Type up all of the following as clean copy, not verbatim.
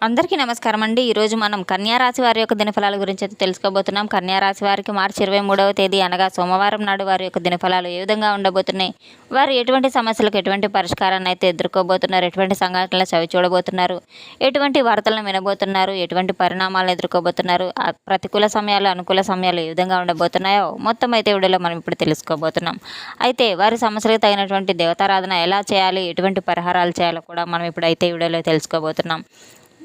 అందరికీ నమస్కారం అండి. ఈరోజు మనం కన్యా రాశి వారి యొక్క దినఫలాల గురించి అయితే తెలుసుకోబోతున్నాం. కన్యా రాశి వారికి మార్చి 23వ తేదీ అనగా సోమవారం నాడు వారి యొక్క దినఫలాలు ఏ విధంగా ఉండబోతున్నాయి, వారు ఎటువంటి సమస్యలకు ఎటువంటి పరిష్కారాన్ని అయితే ఎదుర్కోబోతున్నారు, ఎటువంటి సంఘటనలు చవి చూడబోతున్నారు, ఎటువంటి వార్తలను వినబోతున్నారు, ఎటువంటి పరిణామాలను ఎదుర్కోబోతున్నారు, ప్రతికూల సమయాలు అనుకూల సమయాలు ఏ విధంగా ఉండబోతున్నాయో మొత్తం అయితే వీడియోలో మనం ఇప్పుడు తెలుసుకోబోతున్నాం. అయితే వారి సమస్యలకు తగినటువంటి దేవతారాధన ఎలా చేయాలి, ఎటువంటి పరిహారాలు చేయాలో కూడా మనం ఇప్పుడైతే వీడియోలో తెలుసుకోబోతున్నాం.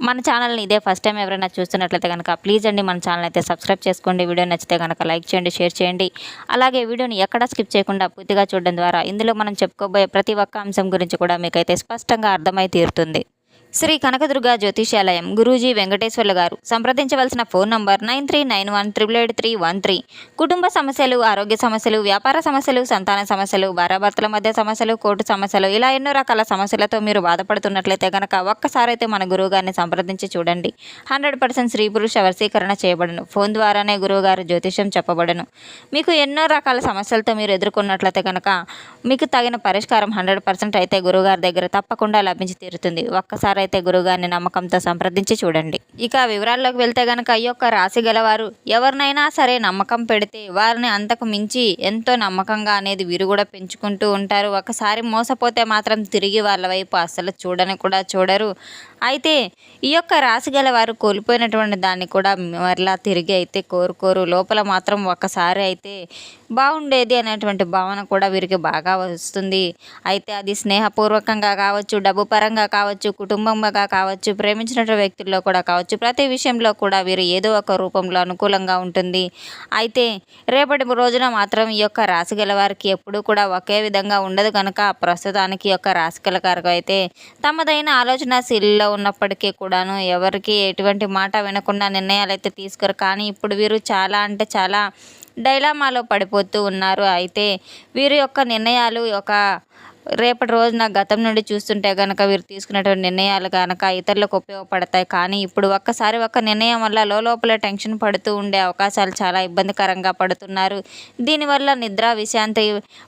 మన ఛానల్ని ఇదే ఫస్ట్ టైం ఎవరైనా చూస్తున్నట్లయితే కనుక ప్లీజ్ అండి మన ఛానల్ అయితే సబ్స్క్రైబ్ చేసుకోండి. వీడియో నచ్చితే కనుక లైక్ చేయండి, షేర్ చేయండి. అలాగే వీడియోని ఎక్కడా స్కిప్ చేయకుండా పూర్తిగా చూడడం ద్వారా ఇందులో మనం చెప్పుకోబోయే ప్రతి ఒక్క అంశం గురించి కూడా మీకైతే స్పష్టంగా అర్థమై తీరుతుంది. శ్రీ కనకదుర్గ జ్యోతిష్యాలయం గురూజీ వెంకటేశ్వర్లు గారు. సంప్రదించవలసిన ఫోన్ నంబర్ 9391888313. కుటుంబ సమస్యలు, ఆరోగ్య సమస్యలు, వ్యాపార సమస్యలు, సంతాన సమస్యలు, భార్యాభర్తల మధ్య సమస్యలు, కోర్టు సమస్యలు, ఇలా ఎన్నో రకాల సమస్యలతో మీరు బాధపడుతున్నట్లయితే కనుక ఒక్కసారి అయితే మన గురువు గారిని సంప్రదించి చూడండి. 100% స్త్రీ పురుష వశీకరణ చేయబడను. ఫోన్ ద్వారానే గురువు గారు జ్యోతిష్యం చెప్పబడను. మీకు ఎన్నో రకాల సమస్యలతో మీరు ఎదుర్కొన్నట్లయితే కనుక మీకు తగిన పరిష్కారం 100% అయితే గురువుగారి దగ్గర తప్పకుండా లభించి తీరుతుంది. ఒక్కసారి అయితే గురువుగారిని నమ్మకంతో సంప్రదించి చూడండి. ఇక వివరాల్లోకి వెళ్తే గనక ఈ యొక్క రాశి గలవారు ఎవరినైనా సరే నమ్మకం పెడితే వారిని అంతకు మించి ఎంతో నమ్మకంగా అనేది వీరు కూడా పెంచుకుంటూ ఉంటారు. ఒకసారి మోసపోతే మాత్రం తిరిగి వాళ్ళ వైపు అస్సలు చూడని కూడా చూడరు. అయితే ఈ యొక్క రాశి గలవారు కోల్పోయినటువంటి దాన్ని కూడా మరలా తిరిగి అయితే కోరుకోరు. లోపల మాత్రం ఒకసారి అయితే బాగుండేది అనేటువంటి భావన కూడా వీరికి బాగా వస్తుంది. అయితే అది స్నేహపూర్వకంగా కావచ్చు, డబ్బు పరంగా కావచ్చు, కుటుంబంగా కావచ్చు, ప్రేమించిన వ్యక్తుల్లో కూడా కావచ్చు, ప్రతి విషయంలో కూడా వీరు ఏదో ఒక రూపంలో అనుకూలంగా ఉంటుంది. అయితే రేపటి రోజున మాత్రం ఈ యొక్క రాశి గల వారికి ఎప్పుడూ కూడా ఒకే విధంగా ఉండదు కనుక ప్రస్తుతానికి ఈ యొక్క రాశి గల వారికి అయితే తమదైన ఆలోచన శీల్లో ఉన్నప్పటికీ కూడాను ఎవరికి ఎటువంటి మాట వినకుండా నిర్ణయాలు అయితే తీసుకోరు. కానీ ఇప్పుడు వీరు చాలా అంటే చాలా డైలామాలో పడిపోతూ ఉన్నారు. అయితే వీరి యొక్క నిర్ణయాలు రేపటి రోజున గతం నుండి చూస్తుంటే కనుక వీరు తీసుకున్నటువంటి నిర్ణయాలు కనుక ఇతరులకు ఉపయోగపడతాయి. కానీ ఇప్పుడు ఒక్కసారి ఒక నిర్ణయం వల్ల లోపల టెన్షన్ పడుతూ ఉండే అవకాశాలు చాలా ఇబ్బందికరంగా పడుతున్నారు. దీనివల్ల నిద్ర, విశాంతి,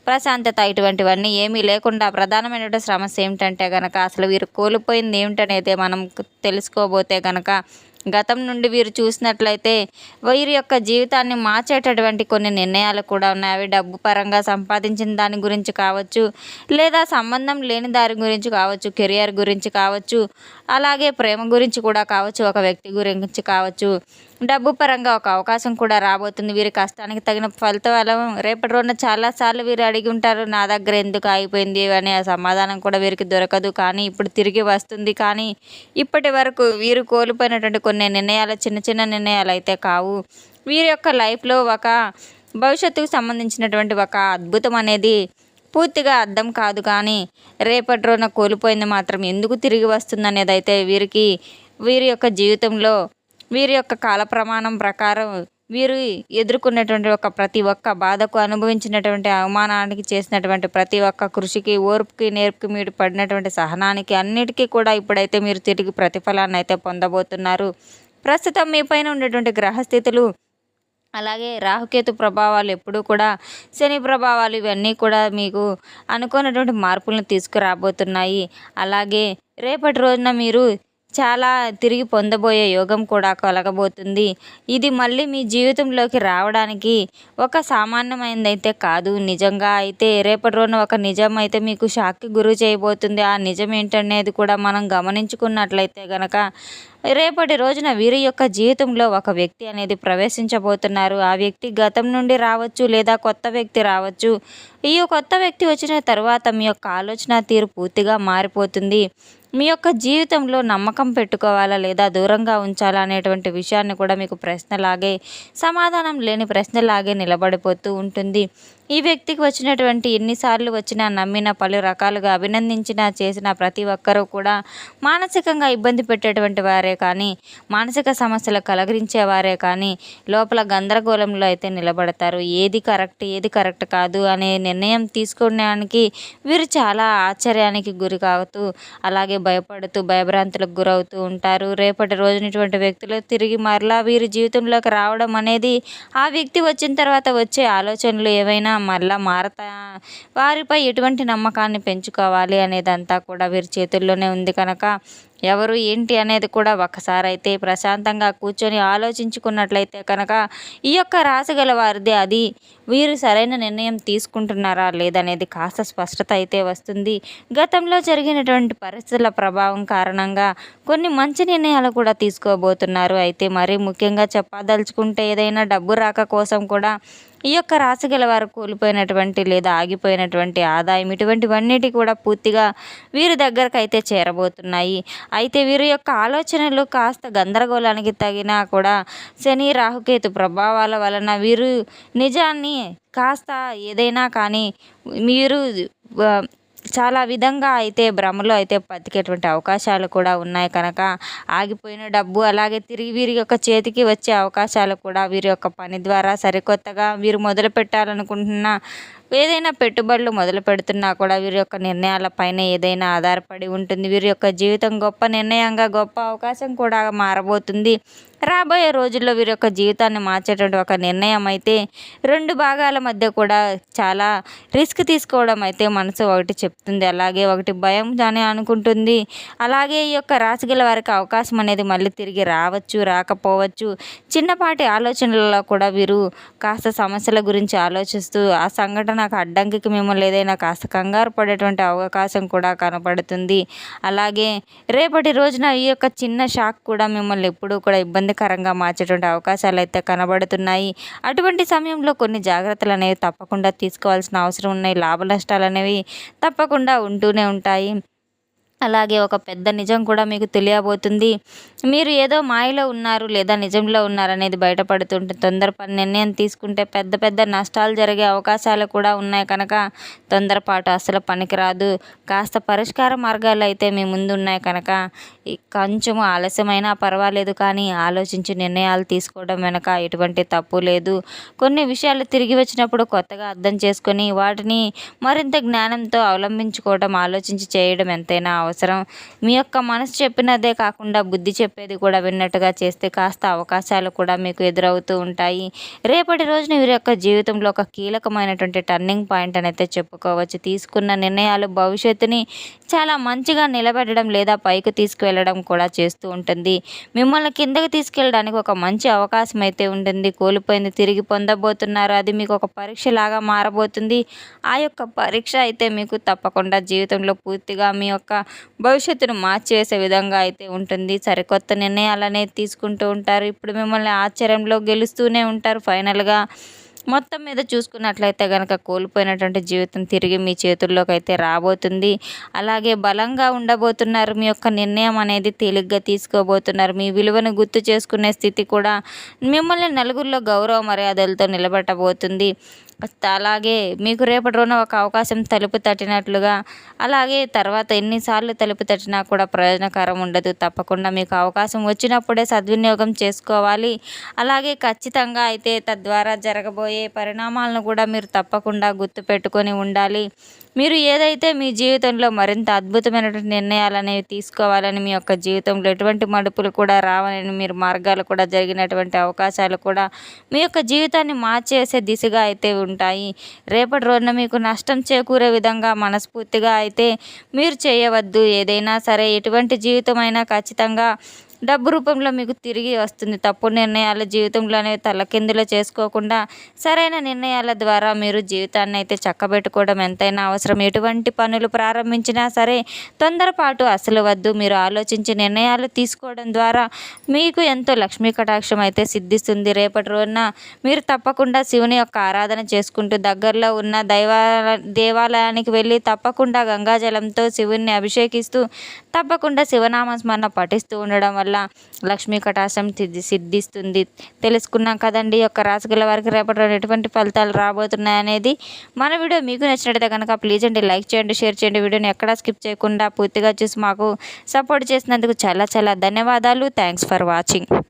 ప్రశాంతత ఇటువంటివన్నీ ఏమీ లేకుండా ప్రధానమైనటువంటి సమస్య ఏమిటంటే కనుక అసలు వీరు కోల్పోయింది ఏమిటనేది మనం తెలుసుకోబోతే కనుక గతం నుండి వీరు చూసినట్లయితే వీరి యొక్క జీవితాన్ని మార్చేటటువంటి కొన్ని నిర్ణయాలు కూడా ఉన్నాయి. అవి డబ్బు పరంగా సంపాదించిన దాని గురించి కావచ్చు, లేదా సంబంధం లేని దాని గురించి కావచ్చు, కెరియర్ గురించి కావచ్చు, అలాగే ప్రేమ గురించి కూడా కావచ్చు, ఒక వ్యక్తి గురించి కావచ్చు. డబ్బు పరంగా ఒక అవకాశం కూడా రాబోతుంది. వీరి కష్టానికి తగిన ఫలితం రేపటి రోజున చాలాసార్లు వీరు అడిగి ఉంటారు, నా దగ్గర ఎందుకు ఆగిపోయింది అనే సమాధానం కూడా వీరికి దొరకదు. కానీ ఇప్పుడు తిరిగి వస్తుంది. కానీ ఇప్పటి వరకు వీరు కోల్పోయినటువంటి కొన్ని నిర్ణయాలు చిన్న చిన్న నిర్ణయాలు అయితే కావు. వీరి యొక్క లైఫ్లో ఒక భవిష్యత్తుకు సంబంధించినటువంటి ఒక అద్భుతం అనేది పూర్తిగా అర్థం కాదు. కానీ రేపటి రోజున కోల్పోయింది మాత్రం ఎందుకు తిరిగి వస్తుంది అనేది అయితే వీరి యొక్క జీవితంలో వీరి యొక్క కాల ప్రమాణం ప్రకారం వీరు ఎదుర్కొన్నటువంటి ఒక ప్రతి ఒక్క బాధకు, అనుభవించినటువంటి అవమానానికి, చేసినటువంటి ప్రతి ఒక్క కృషికి, ఓర్పుకి, నేర్పుకి, మీరు పడినటువంటి సహనానికి అన్నిటికీ కూడా ఇప్పుడైతే మీరు తిరిగి ప్రతిఫలాన్ని అయితే పొందబోతున్నారు. ప్రస్తుతం మీ పైన ఉన్నటువంటి గ్రహస్థితులు, అలాగే రాహుకేతు ప్రభావాలు, ఎప్పుడూ కూడా శని ప్రభావాలు, ఇవన్నీ కూడా మీకు అనుకున్నటువంటి మార్పులను తీసుకురాబోతున్నాయి. అలాగే రేపటి రోజున మీరు చాలా తిరిగి పొందబోయే యోగం కూడా కలగబోతుంది. ఇది మళ్ళీ మీ జీవితంలోకి రావడానికి ఒక సామాన్యమైనదైతే కాదు. నిజంగా అయితే రేపటి రోజున ఒక నిజం అయితే మీకు షాక్కి గురి చేయబోతుంది. ఆ నిజం ఏంటనేది కూడా మనం గమనించుకున్నట్లయితే కనుక రేపటి రోజున వీరి యొక్క జీవితంలో ఒక వ్యక్తి అనేది ప్రవేశించబోతున్నారు. ఆ వ్యక్తి గతం నుండి రావచ్చు, లేదా కొత్త వ్యక్తి రావచ్చు. ఈ కొత్త వ్యక్తి వచ్చిన తర్వాత మీ యొక్క ఆలోచన తీరు పూర్తిగా మారిపోతుంది. మీ యొక్క జీవితంలో నమ్మకం పెట్టుకోవాలా లేదా దూరంగా ఉంచాలా అనేటువంటి విషయాన్ని కూడా మీకు ప్రశ్నలాగే, సమాధానం లేని ప్రశ్నలాగే నిలబడిపోతూ ఉంటుంది. ఈ వ్యక్తికి వచ్చినటువంటి ఎన్నిసార్లు వచ్చినా, నమ్మిన, పలు రకాలుగా అభినందించినా, చేసిన ప్రతి ఒక్కరూ కూడా మానసికంగా ఇబ్బంది పెట్టేటువంటి వారే కానీ, మానసిక సమస్యలు కలగరించేవారే కానీ లోపల గందరగోళంలో అయితే నిలబడతారు. ఏది కరెక్ట్ కాదు అనే నిర్ణయం తీసుకోవడానికి వీరు చాలా ఆశ్చర్యానికి గురి కావుతూ, అలాగే భయపడుతూ, భయభ్రాంతులకు గురవుతూ ఉంటారు. రేపటి రోజున ఇటువంటి వ్యక్తులు తిరిగి మరలా వీరి జీవితంలోకి రావడం అనేది, ఆ వ్యక్తి వచ్చిన తర్వాత వచ్చే ఆలోచనలు ఏవైనా మరలా మారతా, వారిపై ఎటువంటి నమ్మకాన్ని పెంచుకోవాలి అనేదంతా కూడా వీరి చేతుల్లోనే ఉంది కనుక ఎవరు ఏంటి అనేది కూడా ఒకసారి అయితే ప్రశాంతంగా కూర్చొని ఆలోచించుకున్నట్లయితే కనుక ఈ యొక్క రాశి గల వారిది అది వీరు సరైన నిర్ణయం తీసుకుంటున్నారా లేదనేది కాస్త స్పష్టత అయితే వస్తుంది. గతంలో జరిగినటువంటి పరిస్థితుల ప్రభావం కారణంగా కొన్ని మంచి నిర్ణయాలు కూడా తీసుకోబోతున్నారు. అయితే మరీ ముఖ్యంగా చెప్పదలుచుకుంటే ఏదైనా డబ్బు రాక కోసం కూడా ఈ యొక్క రాశి గల వారు కోల్పోయినటువంటి లేదా ఆగిపోయినటువంటి ఆదాయం ఇటువంటివన్నిటి కూడా పూర్తిగా వీరి దగ్గరకు అయితే చేరబోతున్నాయి. అయితే వీరి యొక్క ఆలోచనలు కాస్త గందరగోళానికి తగినా కూడా శని రాహుకేతు ప్రభావాల వలన వీరు నిజాన్ని కాస్త ఏదైనా కానీ మీరు చాలా విధంగా అయితే భ్రమలో అయితే బతికేటువంటి అవకాశాలు కూడా ఉన్నాయి కనుక ఆగిపోయిన డబ్బు అలాగే తిరిగి వీరి యొక్క చేతికి వచ్చే అవకాశాలు కూడా వీరి యొక్క పని ద్వారా సరికొత్తగా వీరు మొదలు పెట్టాలనుకుంటున్న ఏదైనా పెట్టుబడులు మొదలు పెడుతున్నా కూడా వీరి యొక్క నిర్ణయాలపైన ఏదైనా ఆధారపడి ఉంటుంది. వీరి యొక్క జీవితం గొప్ప నిర్ణయంగా గొప్ప అవకాశం కూడా మారబోతుంది. రాబోయే రోజుల్లో వీరి యొక్క జీవితాన్ని మార్చేటువంటి ఒక నిర్ణయం అయితే రెండు భాగాల మధ్య కూడా చాలా రిస్క్ తీసుకోవడం అయితే మనసు ఒకటి చెప్తుంది. అలాగే ఒకటి భయం అని అనుకుంటుంది. అలాగే ఈ యొక్క రాశిగల వారికి అవకాశం అనేది మళ్ళీ తిరిగి రావచ్చు రాకపోవచ్చు. చిన్నపాటి ఆలోచనలలో కూడా వీరు కాస్త సమస్యల గురించి ఆలోచిస్తూ ఆ సంఘటనకు అడ్డంకికి మిమ్మల్ని ఏదైనా కాస్త కంగారు పడేటువంటి అవకాశం కూడా కనపడుతుంది. అలాగే రేపటి రోజున ఈ యొక్క చిన్న షాక్ కూడా మిమ్మల్ని ఎప్పుడూ కూడా ఇబ్బందికరంగా మార్చేటువంటి అవకాశాలు అయితే కనబడుతున్నాయి. అటువంటి సమయంలో కొన్ని జాగ్రత్తలు అనేవి తప్పకుండా తీసుకోవాల్సిన అవసరం ఉన్నాయి. లాభ నష్టాలు అనేవి తప్పకుండా ఉంటూనే ఉంటాయి. అలాగే ఒక పెద్ద నిజం కూడా మీకు తెలియబోతుంది. మీరు ఏదో మాయలో ఉన్నారు లేదా నిజంలో ఉన్నారనేది బయటపడుతుంటే తొందరపడి నిర్ణయం తీసుకుంటే పెద్ద పెద్ద నష్టాలు జరిగే అవకాశాలు కూడా ఉన్నాయి కనుక తొందరపాటు అసలు పనికిరాదు. కాస్త పరిష్కార మార్గాలు అయితే మీ ముందు ఉన్నాయి కనుక కొంచెం ఆలస్యమైనా పర్వాలేదు కానీ ఆలోచించి నిర్ణయాలు తీసుకోవడం వెనక ఎటువంటి తప్పు లేదు. కొన్ని విషయాలు తిరిగి వచ్చినప్పుడు కొత్తగా అర్థం చేసుకొని వాటిని మరింత జ్ఞానంతో అవలంబించుకోవడం ఆలోచించి చేయడం ఎంతైనా అవసరం. మీ యొక్క మనసు చెప్పినదే కాకుండా బుద్ధి చెప్పేది కూడా విన్నట్టుగా చేస్తే కాస్త అవకాశాలు కూడా మీకు ఎదురవుతూ ఉంటాయి. రేపటి రోజున వీరి యొక్క జీవితంలో ఒక కీలకమైనటువంటి టర్నింగ్ పాయింట్ అని అయితే చెప్పుకోవచ్చు. తీసుకున్న నిర్ణయాలు భవిష్యత్తుని చాలా మంచిగా నిలబెట్టడం లేదా పైకి తీసుకువెళ్ళడం కూడా చేస్తూ ఉంటుంది. మిమ్మల్ని కిందకి తీసుకెళ్ళడానికి ఒక మంచి అవకాశం అయితే ఉంటుంది. కోల్పోయింది తిరిగి పొందబోతున్నారు. అది మీకు ఒక పరీక్ష లాగా మారబోతుంది. ఆ యొక్క పరీక్ష అయితే మీకు తప్పకుండా జీవితంలో పూర్తిగా మీ యొక్క భవిష్యత్తును మార్చేసే విధంగా అయితే ఉంటుంది. సరికొత్త నిర్ణయాలు అనేది తీసుకుంటూ ఉంటారు. ఇప్పుడు మిమ్మల్ని ఆశ్చర్యంలో గెలుస్తూనే ఉంటారు. ఫైనల్గా మొత్తం మీద చూసుకున్నట్లయితే కనుక కోల్పోయినటువంటి జీవితం తిరిగి మీ చేతుల్లోకి అయితే రాబోతుంది. అలాగే బలంగా ఉండబోతున్నారు. మీ యొక్క నిర్ణయం అనేది తేలిగ్గా తీసుకోబోతున్నారు. మీ విలువను గుర్తు చేసుకునే స్థితి కూడా మిమ్మల్ని నలుగురిలో గౌరవ మర్యాదలతో నిలబెట్టబోతుంది. అలాగే మీకు రేపటి రోజున ఒక అవకాశం తలుపు తట్టినట్లుగా అలాగే తర్వాత ఎన్నిసార్లు తలుపు తట్టినా కూడా ప్రయోజనకరం ఉండదు. తప్పకుండా మీకు అవకాశం వచ్చినప్పుడే సద్వినియోగం చేసుకోవాలి. అలాగే ఖచ్చితంగా అయితే తద్వారా జరగబోయే పరిణామాలను కూడా మీరు తప్పకుండా గుర్తుపెట్టుకొని ఉండాలి. మీరు ఏదైతే మీ జీవితంలో మరింత అద్భుతమైనటువంటి నిర్ణయాలు అనేవి తీసుకోవాలని మీ యొక్క జీవితంలో ఎటువంటి మడుపులు కూడా రావాలని మీరు మార్గాలు కూడా జరిగినటువంటి అవకాశాలు కూడా మీ యొక్క జీవితాన్ని మార్చేసే దిశగా అయితే ఉంటాయి. రేపటి రోజున మీకు నష్టం చేకూరే విధంగా మనస్ఫూర్తిగా అయితే మీరు చేయవద్దు. ఏదైనా సరే ఎటువంటి జీవితమైనా ఖచ్చితంగా డబ్బు రూపంలో మీకు తిరిగి వస్తుంది. తప్పుడు నిర్ణయాలు జీవితంలో అనేవి తలకిందులు చేసుకోకుండా సరైన నిర్ణయాల ద్వారా మీరు జీవితాన్ని అయితే చక్కబెట్టుకోవడం ఎంతైనా అవసరం. ఎటువంటి పనులు ప్రారంభించినా సరే తొందరపాటు అసలు వద్దు. మీరు ఆలోచించి నిర్ణయాలు తీసుకోవడం ద్వారా మీకు ఎంతో లక్ష్మీ కటాక్షం అయితే సిద్ధిస్తుంది. రేపటి రోజున మీరు తప్పకుండా శివుని యొక్క ఆరాధన చేసుకుంటూ దగ్గరలో ఉన్న దేవాలయానికి వెళ్ళి తప్పకుండా గంగాజలంతో శివుని అభిషేకిస్తూ తప్పకుండా శివనామ స్మరణ పఠిస్తూ ఉండడం వల్ల లక్ష్మీ కటాక్షం సిద్ధిస్తుంది. తెలుసుకున్నాం కదండి యొక్క రాశిగల వారికి రేపటి రోజు ఎటువంటి ఫలితాలు రాబోతున్నాయి అనేది. మన వీడియో మీకు నచ్చినట్లయితే కనుక ప్లీజ్ అండి లైక్ చేయండి, షేర్ చేయండి. వీడియోని ఎక్కడా స్కిప్ చేయకుండా పూర్తిగా చూసి మాకు సపోర్ట్ చేసినందుకు చాలా చాలా ధన్యవాదాలు. Thanks for watching.